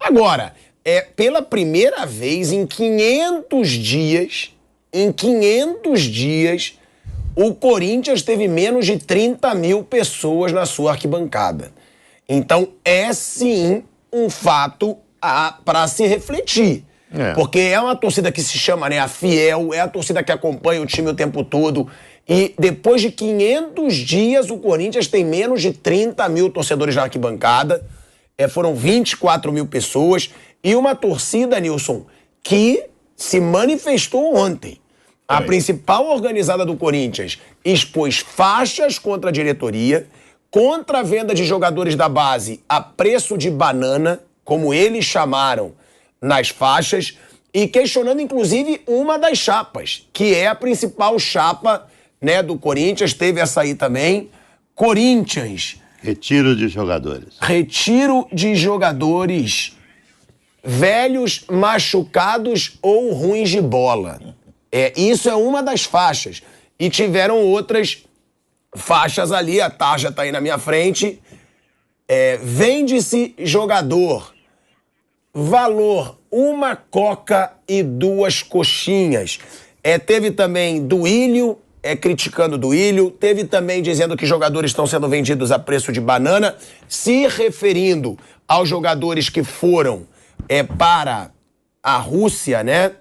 Agora, pela primeira vez em 500 dias, o Corinthians teve menos de 30 mil pessoas na sua arquibancada. Então, é sim um fato para se refletir. Porque é uma torcida que se chama, né, a fiel, é a torcida que acompanha o time o tempo todo. E depois de 500 dias, o Corinthians tem menos de 30 mil torcedores na arquibancada. Foram 24 mil pessoas. E uma torcida, Nilson, que se manifestou ontem. A principal organizada do Corinthians expôs faixas contra a diretoria, contra a venda de jogadores da base a preço de banana, como eles chamaram nas faixas, e questionando inclusive uma das chapas, que é a principal chapa, né, do Corinthians. Teve essa aí também. Corinthians. Retiro de jogadores. Retiro de jogadores velhos, machucados ou ruins de bola. Isso é uma das faixas. E tiveram outras faixas ali, a tarja tá aí na minha frente. Vende-se jogador. Valor, 1 coca e 2 coxinhas. Teve também Duílio, criticando Duílio. Teve também dizendo que jogadores estão sendo vendidos a preço de banana, se referindo aos jogadores que foram para a Rússia, né?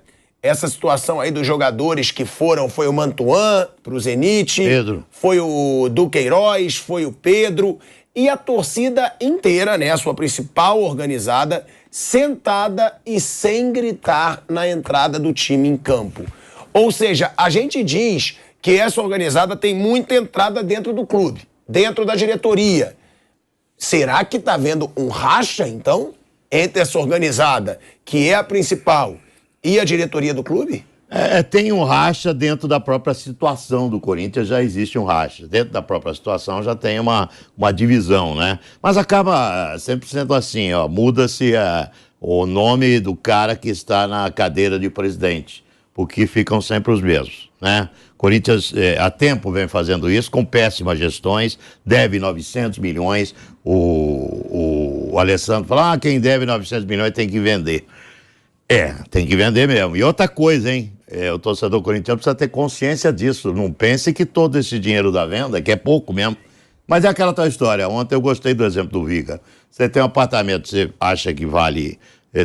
Essa situação aí dos jogadores que foram, foi o Mantuan pro Zenit, Pedro. Foi o Duqueiroz, foi o Pedro, e a torcida inteira, né, a sua principal organizada, sentada e sem gritar na entrada do time em campo. Ou seja, a gente diz que essa organizada tem muita entrada dentro do clube, dentro da diretoria. Será que tá havendo um racha, então, entre essa organizada, que é a principal, e a diretoria do clube? Tem um racha dentro da própria situação do Corinthians, já existe um racha. Dentro da própria situação já tem uma divisão, né? Mas acaba sempre sendo assim, ó, muda-se o nome do cara que está na cadeira de presidente, porque ficam sempre os mesmos, né? Corinthians há tempo vem fazendo isso, com péssimas gestões, deve 900 milhões, o Alessandro fala, quem deve 900 milhões tem que vender. Tem que vender mesmo. E outra coisa, hein? O torcedor corintiano precisa ter consciência disso. Não pense que todo esse dinheiro da venda, que é pouco mesmo, mas é aquela tal história. Ontem eu gostei do exemplo do Viga. Você tem um apartamento, você acha que vale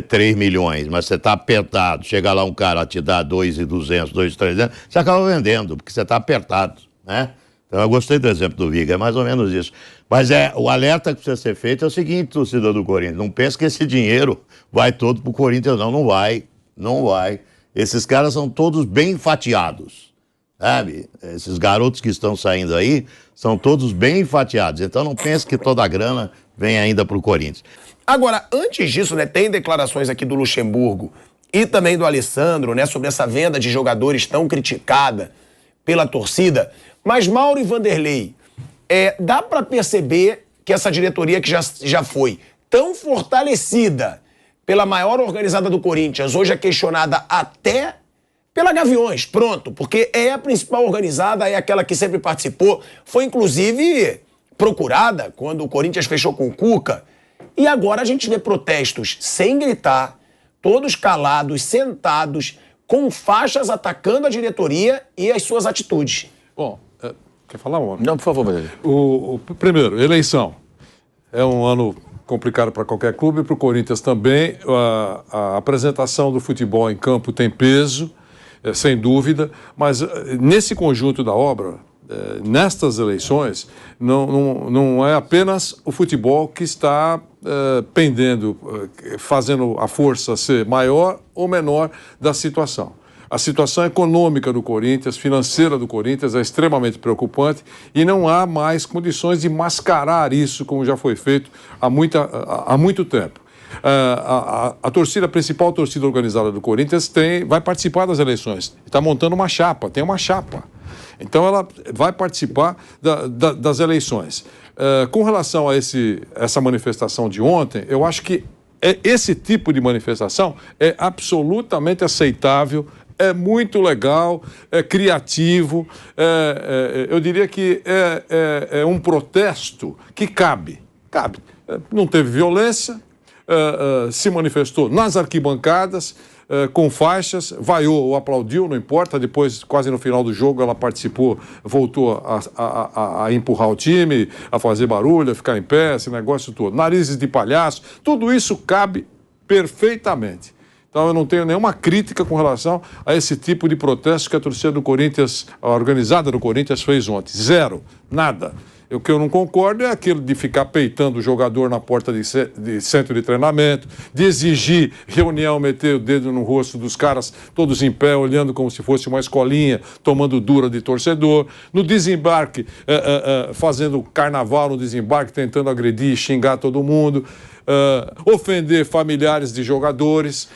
3 milhões, mas você está apertado. Chega lá um cara a te dar 2.200, 2.300, você acaba vendendo, porque você está apertado, né? Então eu gostei do exemplo do Viga, é mais ou menos isso. Mas o alerta que precisa ser feito é o seguinte, torcedor do Corinthians, não pense que esse dinheiro vai todo pro Corinthians, não vai, não vai. Esses caras são todos bem fatiados, sabe? Esses garotos que estão saindo aí são todos bem fatiados, então não pense que toda a grana vem ainda pro Corinthians. Agora, antes disso, né, tem declarações aqui do Luxemburgo e também do Alessandro, né, sobre essa venda de jogadores tão criticada pela torcida. Mas, Mauro e Vanderlei, dá para perceber que essa diretoria que já foi tão fortalecida pela maior organizada do Corinthians, hoje é questionada até pela Gaviões, pronto, porque é a principal organizada, é aquela que sempre participou, foi inclusive procurada quando o Corinthians fechou com o Cuca, e agora a gente vê protestos sem gritar, todos calados, sentados, com faixas atacando a diretoria e as suas atitudes. Bom, quer falar, amor? Não, por favor, Vanderlei. Primeiro, eleição. É um ano complicado para qualquer clube, para o Corinthians também. A apresentação do futebol em campo tem peso, sem dúvida, mas nesse conjunto da obra, nestas eleições, não é apenas o futebol que está pendendo, fazendo a força ser maior ou menor da situação. A situação econômica do Corinthians, financeira do Corinthians, é extremamente preocupante e não há mais condições de mascarar isso, como já foi feito há muito tempo. A torcida, a principal torcida organizada do Corinthians vai participar das eleições. Está montando uma chapa, tem uma chapa. Então ela vai participar das eleições. Com relação a essa manifestação de ontem, eu acho que esse tipo de manifestação é absolutamente aceitável, é muito legal, é criativo, eu diria que é um protesto que cabe. Não teve violência, se manifestou nas arquibancadas, com faixas, vaiou ou aplaudiu, não importa. Depois, quase no final do jogo, ela participou, voltou a empurrar o time, a fazer barulho, a ficar em pé, esse negócio todo. Narizes de palhaço, tudo isso cabe perfeitamente. Então, eu não tenho nenhuma crítica com relação a esse tipo de protesto que a torcida do Corinthians, a organizada do Corinthians, fez ontem. Zero, nada. O que eu não concordo é aquilo de ficar peitando o jogador na porta de centro de treinamento, de exigir reunião, meter o dedo no rosto dos caras, todos em pé, olhando como se fosse uma escolinha, tomando dura de torcedor. No desembarque, fazendo carnaval no desembarque, tentando agredir e xingar todo mundo. Ofender familiares de jogadores,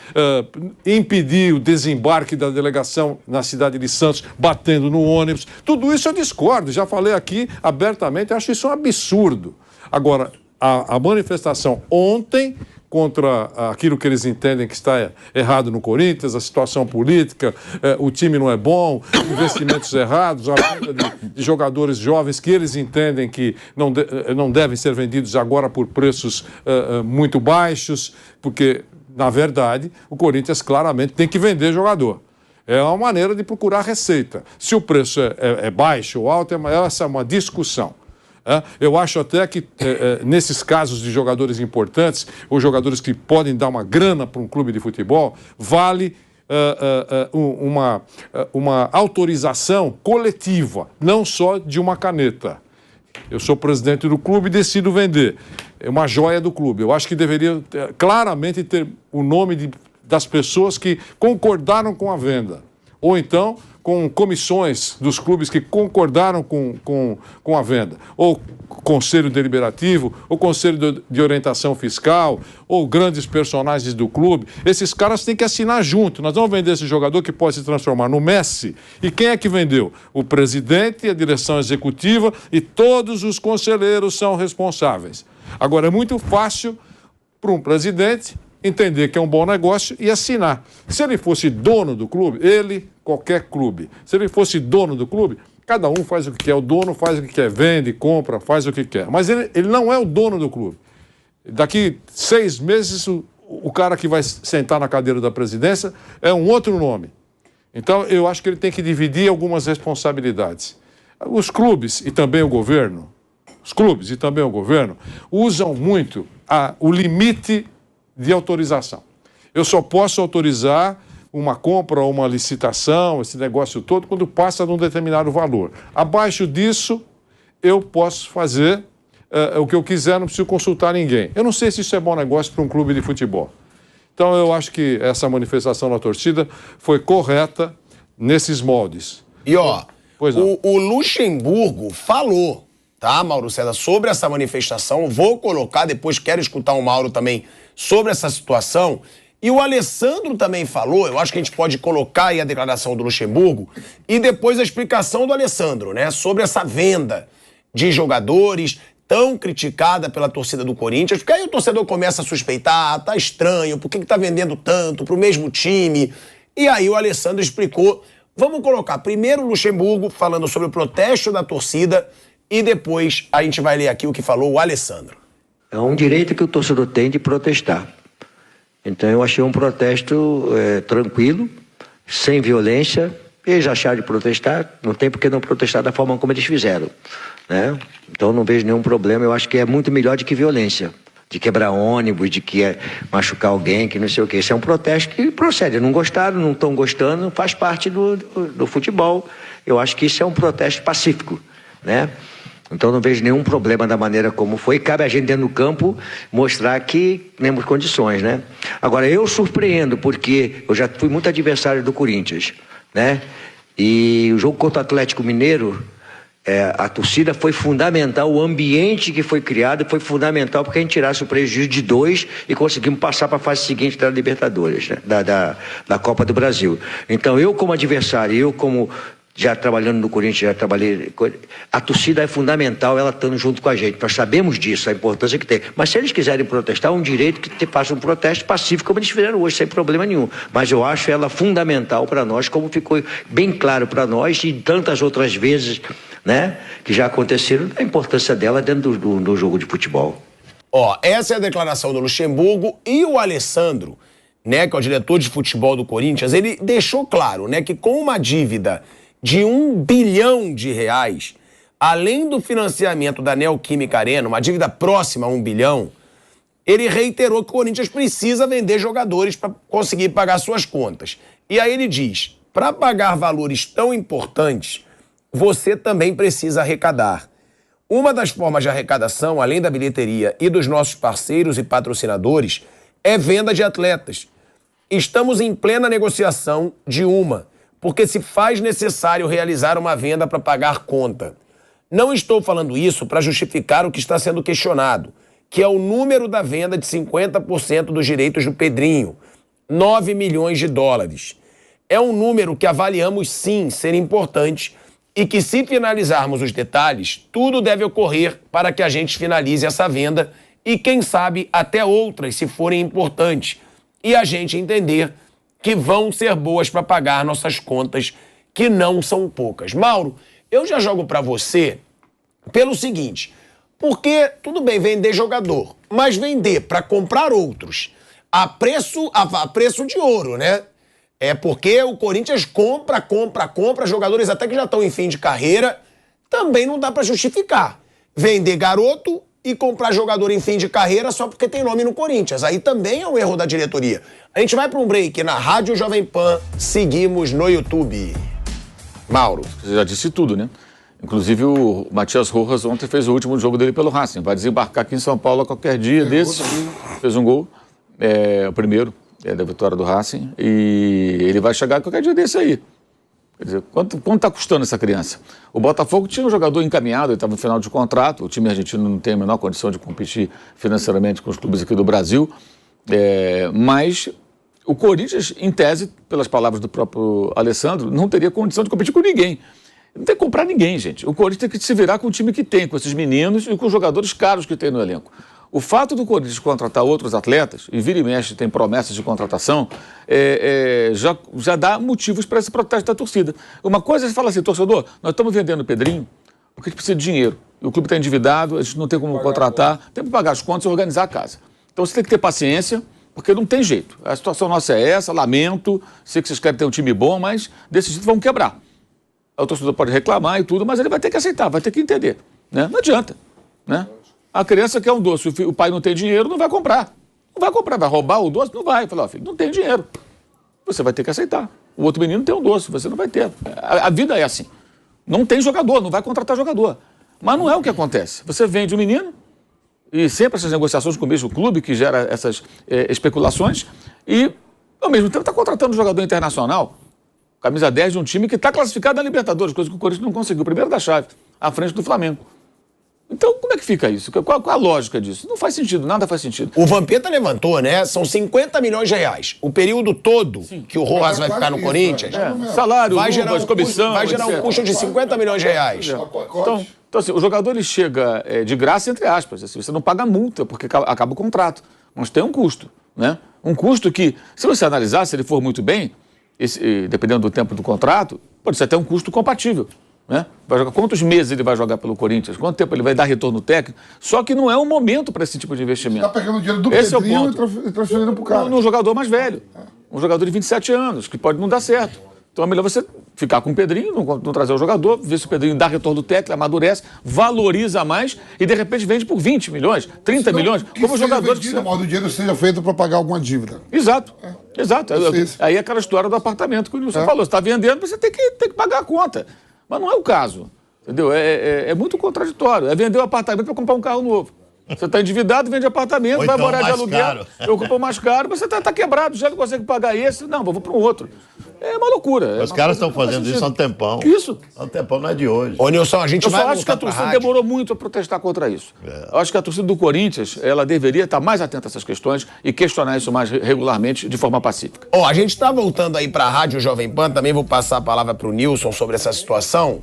impedir o desembarque da delegação na cidade de Santos, batendo no ônibus. Tudo isso eu discordo, já falei aqui abertamente, acho isso um absurdo. Agora, a manifestação ontem contra aquilo que eles entendem que está errado no Corinthians, a situação política, o time não é bom, investimentos errados, a venda de jogadores jovens que eles entendem que não devem ser vendidos agora por preços muito baixos, porque, na verdade, o Corinthians claramente tem que vender jogador. É uma maneira de procurar receita. Se o preço é baixo ou alto, essa é uma discussão. Eu acho até que, nesses casos de jogadores importantes, ou jogadores que podem dar uma grana para um clube de futebol, vale uma autorização coletiva, não só de uma caneta. Eu sou presidente do clube e decido vender. É uma joia do clube. Eu acho que deveria claramente ter o nome das pessoas que concordaram com a venda. Ou então, com comissões dos clubes que concordaram com a venda, ou conselho deliberativo, ou conselho de orientação fiscal, ou grandes personagens do clube. Esses caras têm que assinar junto. Nós vamos vender esse jogador que pode se transformar no Messi. E quem é que vendeu? O presidente, a direção executiva e todos os conselheiros são responsáveis. Agora, é muito fácil para um presidente entender que é um bom negócio e assinar. Se ele fosse dono do clube, qualquer clube, se ele fosse dono do clube, cada um faz o que quer, o dono faz o que quer, vende, compra, faz o que quer. Mas ele não é o dono do clube. Daqui 6 meses, o cara que vai sentar na cadeira da presidência é um outro nome. Então, eu acho que ele tem que dividir algumas responsabilidades. Os clubes e também o governo, usam muito o limite de autorização. Eu só posso autorizar uma compra ou uma licitação, esse negócio todo, quando passa de um determinado valor. Abaixo disso, eu posso fazer o que eu quiser, não preciso consultar ninguém. Eu não sei se isso é bom negócio para um clube de futebol. Então, eu acho que essa manifestação da torcida foi correta nesses moldes. E, o Luxemburgo falou, tá, Mauro César, sobre essa manifestação. Vou colocar, depois quero escutar o Mauro também sobre essa situação. E o Alessandro também falou, eu acho que a gente pode colocar aí a declaração do Luxemburgo e depois a explicação do Alessandro, né, sobre essa venda de jogadores tão criticada pela torcida do Corinthians, porque aí o torcedor começa a suspeitar, tá estranho, por que tá vendendo tanto pro mesmo time? E aí o Alessandro explicou. Vamos colocar primeiro o Luxemburgo falando sobre o protesto da torcida e depois a gente vai ler aqui o que falou o Alessandro. É um direito que o torcedor tem de protestar. Então eu achei um protesto tranquilo, sem violência. Eles acharam de protestar, não tem por que não protestar da forma como eles fizeram, né? Então não vejo nenhum problema. Eu acho que é muito melhor do que violência, de quebrar ônibus, de machucar alguém, que não sei o quê. Isso é um protesto que procede. Não gostaram, não estão gostando, faz parte do futebol. Eu acho que isso é um protesto pacífico, né? Então não vejo nenhum problema da maneira como foi. Cabe a gente dentro do campo mostrar que temos condições, né? Agora, eu surpreendo, porque eu já fui muito adversário do Corinthians, né? E o jogo contra o Atlético Mineiro, a torcida foi fundamental, o ambiente que foi criado foi fundamental porque a gente tirasse o prejuízo de 2 e conseguimos passar para a fase seguinte da Libertadores, né? da Copa do Brasil. Então eu como adversário, eu como já trabalhando no Corinthians, já trabalhei... A torcida é fundamental, ela estando junto com a gente. Nós sabemos disso, a importância que tem. Mas se eles quiserem protestar, é um direito que façam um protesto pacífico, como eles fizeram hoje, sem problema nenhum. Mas eu acho ela fundamental para nós, como ficou bem claro para nós e tantas outras vezes, né, que já aconteceram, a importância dela dentro do jogo de futebol. Ó, essa é a declaração do Luxemburgo e o Alessandro, né, que é o diretor de futebol do Corinthians, ele deixou claro, né, que com uma dívida de R$1 bilhão, além do financiamento da Neoquímica Arena, uma dívida próxima a R$1 bilhão, ele reiterou que o Corinthians precisa vender jogadores para conseguir pagar suas contas. E aí ele diz, para pagar valores tão importantes, você também precisa arrecadar. Uma das formas de arrecadação, além da bilheteria e dos nossos parceiros e patrocinadores, é venda de atletas. Estamos em plena negociação de uma, porque se faz necessário realizar uma venda para pagar conta. Não estou falando isso para justificar o que está sendo questionado, que é o número da venda de 50% dos direitos do Pedrinho, $9 milhões. É um número que avaliamos sim ser importante e que, se finalizarmos os detalhes, tudo deve ocorrer para que a gente finalize essa venda e, quem sabe, até outras, se forem importantes, e a gente entender que vão ser boas para pagar nossas contas, que não são poucas. Mauro, eu já jogo para você pelo seguinte, porque tudo bem vender jogador, mas vender para comprar outros a preço de ouro, né? É porque o Corinthians compra jogadores até que já estão em fim de carreira, também não dá para justificar. Vender garoto e comprar jogador em fim de carreira só porque tem nome no Corinthians. Aí também é um erro da diretoria. A gente vai para um break na Rádio Jovem Pan, seguimos no YouTube. Mauro. Você já disse tudo, né? Inclusive o Matias Rojas ontem fez o último jogo dele pelo Racing. Vai desembarcar aqui em São Paulo a qualquer dia desse. Fez um gol, o primeiro da vitória do Racing. E ele vai chegar a qualquer dia desse aí. Quer dizer, quanto está custando essa criança? O Botafogo tinha um jogador encaminhado, ele estava no final de contrato. O time argentino não tem a menor condição de competir financeiramente com os clubes aqui do Brasil. Mas o Corinthians, em tese, pelas palavras do próprio Alessandro, não teria condição de competir com ninguém. Não tem que comprar ninguém, gente. O Corinthians tem que se virar com o time que tem, com esses meninos e com os jogadores caros que tem no elenco. O fato do Corinthians contratar outros atletas, e vira e mexe tem promessas de contratação, já dá motivos para esse protesto da torcida. Uma coisa é falar assim, torcedor, nós estamos vendendo o Pedrinho porque a gente precisa de dinheiro. O clube está endividado, a gente não tem como contratar, tem que pagar as contas e organizar a casa. Então você tem que ter paciência, porque não tem jeito. A situação nossa é essa, lamento, sei que vocês querem ter um time bom, mas desse jeito vão quebrar. O torcedor pode reclamar e tudo, mas ele vai ter que aceitar, vai ter que entender. Né? Não adianta. Né? A criança quer um doce, o pai não tem dinheiro, não vai comprar. Não vai comprar, vai roubar o doce? Não vai. Fala, filho, não tem dinheiro. Você vai ter que aceitar. O outro menino tem um doce, você não vai ter. A vida é assim. Não tem jogador, não vai contratar jogador. Mas não é o que acontece. Você vende um menino, e sempre essas negociações com o mesmo clube, que gera essas especulações, e ao mesmo tempo está contratando um jogador internacional, camisa 10 de um time que está classificado na Libertadores, coisa que o Corinthians não conseguiu, primeiro da chave, à frente do Flamengo. Então, como é que fica isso? Qual a lógica disso? Não faz sentido, nada faz sentido. O Vampeta levantou, né? São R$50 milhões. O período todo que o Rojas vai ficar no Corinthians, salário, vai gerar comissão, vai gerar um custo de R$50 milhões. Então assim, o jogador ele chega de graça, entre aspas. Assim, você não paga multa, porque acaba o contrato. Mas tem um custo, né? Um custo que, se você analisar, se ele for muito bem, dependendo do tempo do contrato, pode ser até um custo compatível. Né? Vai jogar, quantos meses ele vai jogar pelo Corinthians? Quanto tempo ele vai dar retorno técnico? Só que não é um momento para esse tipo de investimento. Está pegando o dinheiro do Pedrinho e transferindo para o cara. Um jogador mais velho. Um jogador de 27 anos, que pode não dar certo. Então é melhor você ficar com o Pedrinho, não trazer o jogador, ver se o Pedrinho dá retorno técnico, amadurece, valoriza mais e de repente vende por 20 milhões, 30 milhões, como os jogadores que... O dinheiro seja feito para pagar alguma dívida. Exato. Exato. Aí é aquela história do apartamento que o Nilson falou. Você está vendendo, você tem que pagar a conta. Mas não é o caso, entendeu? É muito contraditório. É vender o apartamento para comprar um carro novo. Você está endividado, vende apartamento, vai morar de aluguel, ocupa mais caro, mas você está quebrado, já não consegue pagar esse, não, vou para um outro. É uma loucura. Os caras estão fazendo isso há um tempão. Isso. Há um tempão, não é de hoje. Ô, Nilson, a gente vai Eu só acho que a torcida demorou muito a protestar contra isso. Eu acho que a torcida do Corinthians, ela deveria estar mais atenta a essas questões e questionar isso mais regularmente, de forma pacífica. Ó, a gente está voltando aí para a Rádio Jovem Pan, também vou passar a palavra para o Nilson sobre essa situação.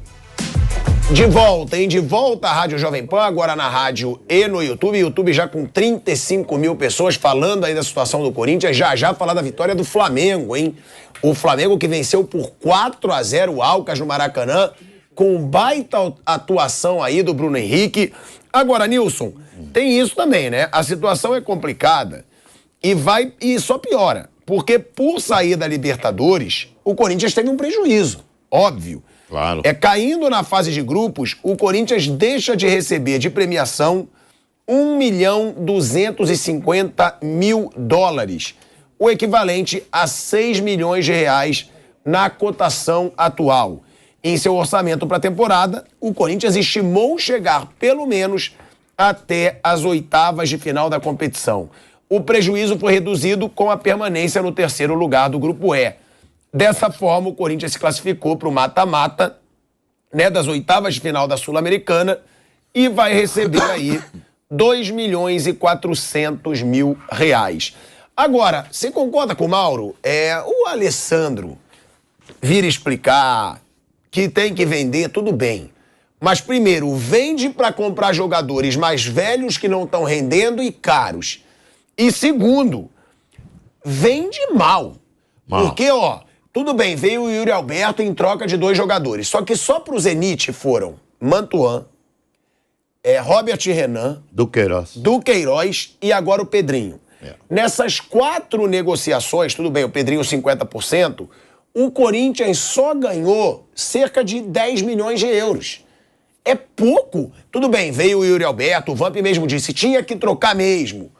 De volta, hein? De volta à Rádio Jovem Pan, agora na rádio e no YouTube. YouTube já com 35 mil pessoas falando aí da situação do Corinthians. Já falar da vitória do Flamengo, hein? O Flamengo que venceu por 4-0 o Alcas no Maracanã, com baita atuação aí do Bruno Henrique. Agora, Nilson, tem isso também, né? A situação é complicada e só piora. Porque por sair da Libertadores, o Corinthians teve um prejuízo, óbvio. Claro. Caindo na fase de grupos, o Corinthians deixa de receber de premiação $1.250.000, o equivalente a 6 milhões de reais na cotação atual. Em seu orçamento para a temporada, o Corinthians estimou chegar pelo menos até as oitavas de final da competição. O prejuízo foi reduzido com a permanência no terceiro lugar do Grupo E. Dessa forma, o Corinthians se classificou para o mata-mata, né, das oitavas de final da Sul-Americana e vai receber aí R$2.400.000. Agora, você concorda com o Mauro? O Alessandro vir explicar que tem que vender, tudo bem. Mas primeiro, vende para comprar jogadores mais velhos que não estão rendendo e caros. E segundo, vende mal. Porque, tudo bem, veio o Yuri Alberto em troca de 2 jogadores. Só que só pro Zenit foram Mantuan, Robert Renan, Duqueiroz e agora o Pedrinho. Nessas 4 negociações, tudo bem, o Pedrinho 50%, o Corinthians só ganhou cerca de 10 milhões de euros. É pouco. Tudo bem, veio o Yuri Alberto, o Vamp mesmo disse, tinha que trocar mesmo.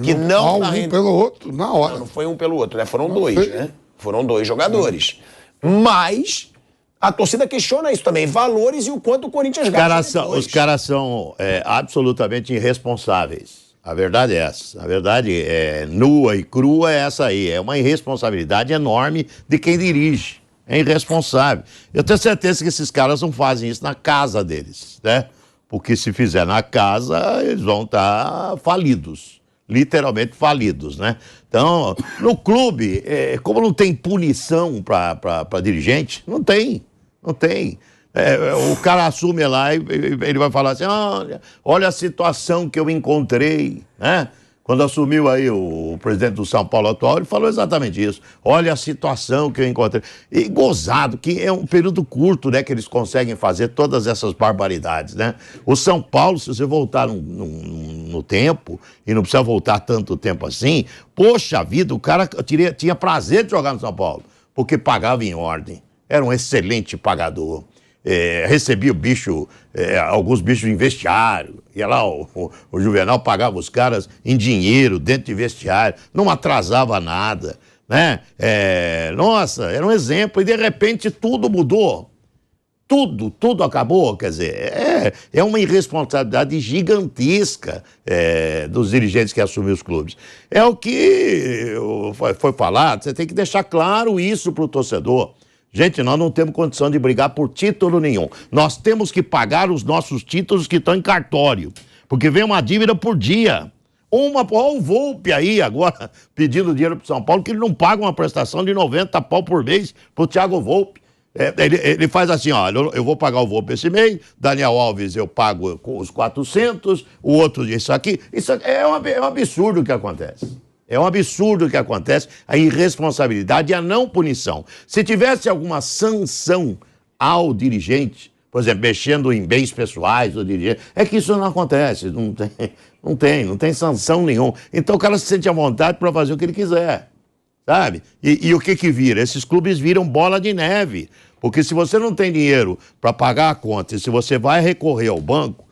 Que não um pelo outro, na hora. Não foi um pelo outro, né? Foram 2, né? Foram 2 jogadores. Mas a torcida questiona isso também, valores e o quanto o Corinthians gasta. Os caras são absolutamente irresponsáveis. A verdade é essa. A verdade nua e crua é essa aí. É uma irresponsabilidade enorme de quem dirige. É irresponsável. Eu tenho certeza que esses caras não fazem isso na casa deles, né? Porque se fizer na casa, eles vão estar falidos. Literalmente falidos, né? Então, no clube, como não tem punição para dirigente, não tem. O cara assume lá e ele vai falar assim, olha a situação que eu encontrei, né? Quando assumiu aí o presidente do São Paulo atual, ele falou exatamente isso. Olha a situação que eu encontrei. E gozado, que é um período curto, né, que eles conseguem fazer todas essas barbaridades, né? O São Paulo, se você voltar no tempo, e não precisa voltar tanto tempo assim, poxa vida, o cara tinha prazer de jogar no São Paulo, porque pagava em ordem. Era um excelente pagador. Recebia o bicho, alguns bichos em vestiário. Ia lá, o Juvenal pagava os caras em dinheiro, dentro de vestiário. Não atrasava nada, né? Nossa, era um exemplo. E de repente tudo mudou. Tudo acabou. Quer dizer, é uma irresponsabilidade gigantesca dos dirigentes que assumem os clubes. É o que foi falado. Você tem que deixar claro isso para o torcedor. Gente, nós não temos condição de brigar por título nenhum. Nós temos que pagar os nossos títulos que estão em cartório. Porque vem uma dívida por dia. Olha o Volpe aí agora pedindo dinheiro para o São Paulo, que ele não paga uma prestação de 90 pau por mês para o Thiago Volpe. Ele faz assim, eu vou pagar o Volpe esse mês, Daniel Alves eu pago com os 400, o outro isso aqui. Isso é um absurdo o que acontece. É um absurdo o que acontece, a irresponsabilidade e a não punição. Se tivesse alguma sanção ao dirigente, por exemplo, mexendo em bens pessoais do dirigente, é que isso não acontece, não tem sanção nenhuma. Então o cara se sente à vontade para fazer o que ele quiser, sabe? E o que vira? Esses clubes viram bola de neve, porque se você não tem dinheiro para pagar a conta, e se você vai recorrer ao banco,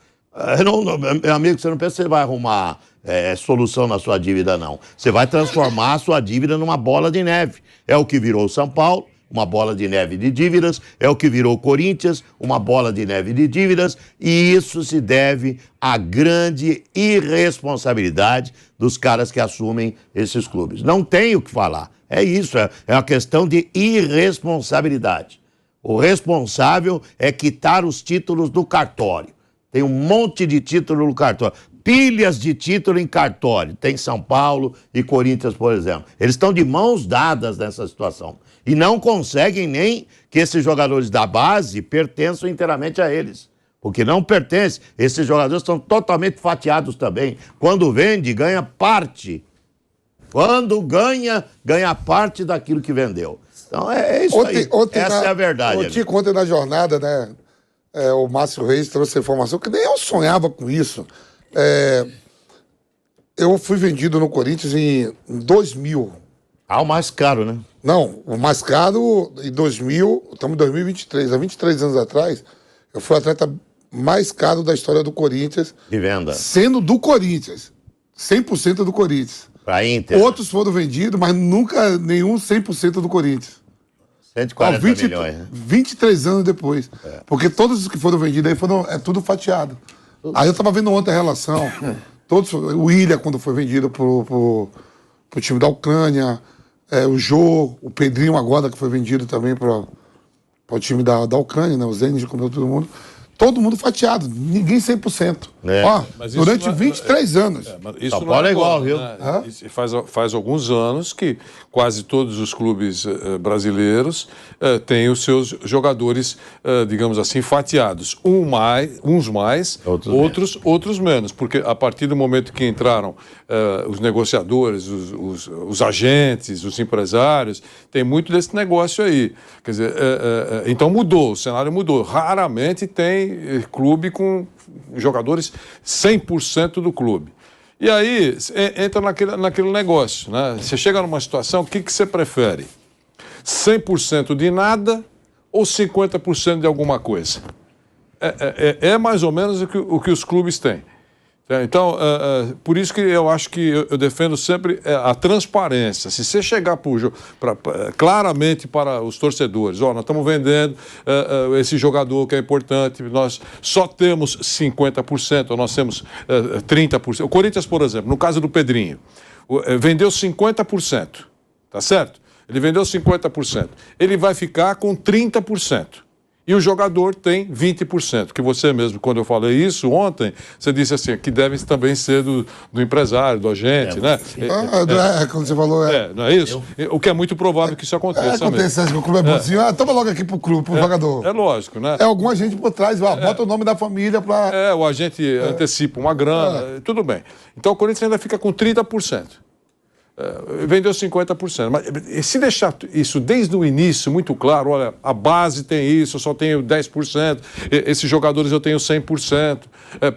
meu amigo, você não pensa que você vai arrumar solução na sua dívida, não. Você vai transformar a sua dívida numa bola de neve. É o que virou o São Paulo, uma bola de neve de dívidas, é o que virou o Corinthians, uma bola de neve de dívidas, e isso se deve à grande irresponsabilidade dos caras que assumem esses clubes. Não tem o que falar. É isso, é uma questão de irresponsabilidade. O responsável é quitar os títulos do cartório. Tem um monte de título no cartório. Pilhas de título em cartório. Tem São Paulo e Corinthians, por exemplo. Eles estão de mãos dadas nessa situação. E não conseguem nem que esses jogadores da base pertençam inteiramente a eles. Porque não pertence. Esses jogadores estão totalmente fatiados também. Quando vende, ganha parte. Quando ganha parte daquilo que vendeu. Então é isso aí. Essa é a verdade. Ontem na jornada, né? o Márcio Reis trouxe a informação, que nem eu sonhava com isso. Eu fui vendido no Corinthians em 2000. Ah, o mais caro, né? Não, o mais caro em 2000, estamos em 2023, há 23 anos atrás, eu fui o atleta mais caro da história do Corinthians. De venda. Sendo do Corinthians. 100% do Corinthians. Pra Inter. Outros foram vendidos, mas nunca nenhum 100% do Corinthians. 140 milhões, né? 23 anos depois. Porque todos os que foram vendidos aí é tudo fatiado. Aí eu tava vendo ontem a relação. Todos, o William, quando foi vendido pro time da Ucrânia, o Jô, o Pedrinho agora, que foi vendido também pro time da Ucrânia, né? O Zenit comeu todo mundo. Todo mundo fatiado, ninguém 100%. Ó, durante 23 anos. Isso São Paulo é igual, viu? Né? Faz alguns anos que quase todos os clubes brasileiros têm os seus jogadores, digamos assim, fatiados. Uns mais, outros menos. Porque a partir do momento que entraram os negociadores, os agentes, os empresários, tem muito desse negócio aí. Quer dizer, então mudou, o cenário mudou. Raramente tem clube com jogadores 100% do clube. E aí entra naquele negócio, né? Você chega numa situação, o que você prefere? 100% de nada ou 50% de alguma coisa? É mais ou menos o que os clubes têm. Então, por isso que eu acho que eu defendo sempre a transparência. Se você chegar claramente para os torcedores, nós estamos vendendo esse jogador que é importante, nós só temos 50%, ou nós temos 30%. O Corinthians, por exemplo, no caso do Pedrinho, vendeu 50%, tá certo? Ele vendeu 50%. Ele vai ficar com 30%. E o jogador tem 20%, que você mesmo, quando eu falei isso ontem, você disse assim, que deve também ser do empresário, do agente, né? Quando você falou... não é isso? O que é muito provável que isso aconteça acontece, acho que o clube é bonzinho. Toma logo aqui pro clube, pro jogador. É lógico, né? Algum agente por trás, bota o nome da família pra... O agente antecipa uma grana, tudo bem. Então o Corinthians ainda fica com 30%. Vendeu 50%. Mas se deixar isso desde o início muito claro, olha, a base tem isso, eu só tenho 10%, esses jogadores eu tenho 100%,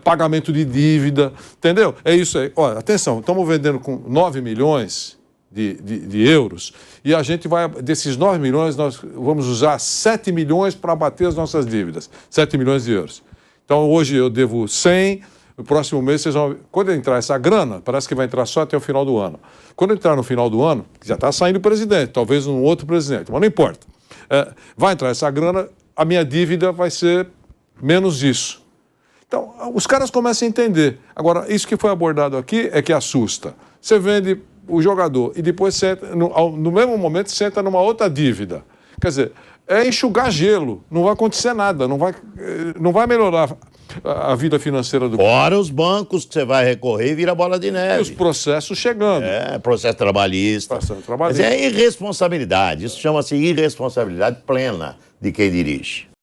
pagamento de dívida, entendeu? É isso aí. Olha, atenção, estamos vendendo com 9 milhões de euros e a gente vai, desses 9 milhões, nós vamos usar 7 milhões para abater as nossas dívidas, 7 milhões de euros. Então hoje eu devo 100. No próximo mês, vocês vão... Quando entrar essa grana, parece que vai entrar só até o final do ano. Quando entrar no final do ano, já está saindo o presidente, talvez um outro presidente, mas não importa. Vai entrar essa grana, a minha dívida vai ser menos isso. Então, os caras começam a entender. Agora, isso que foi abordado aqui é que assusta. Você vende o jogador e depois você entra, no mesmo momento você entra numa outra dívida. Quer dizer, é enxugar gelo, não vai acontecer nada, não vai melhorar a vida financeira do... Fora os bancos que você vai recorrer e vira bola de neve. E os processos chegando. Processo trabalhista. Mas é irresponsabilidade. Isso chama-se irresponsabilidade plena de quem dirige.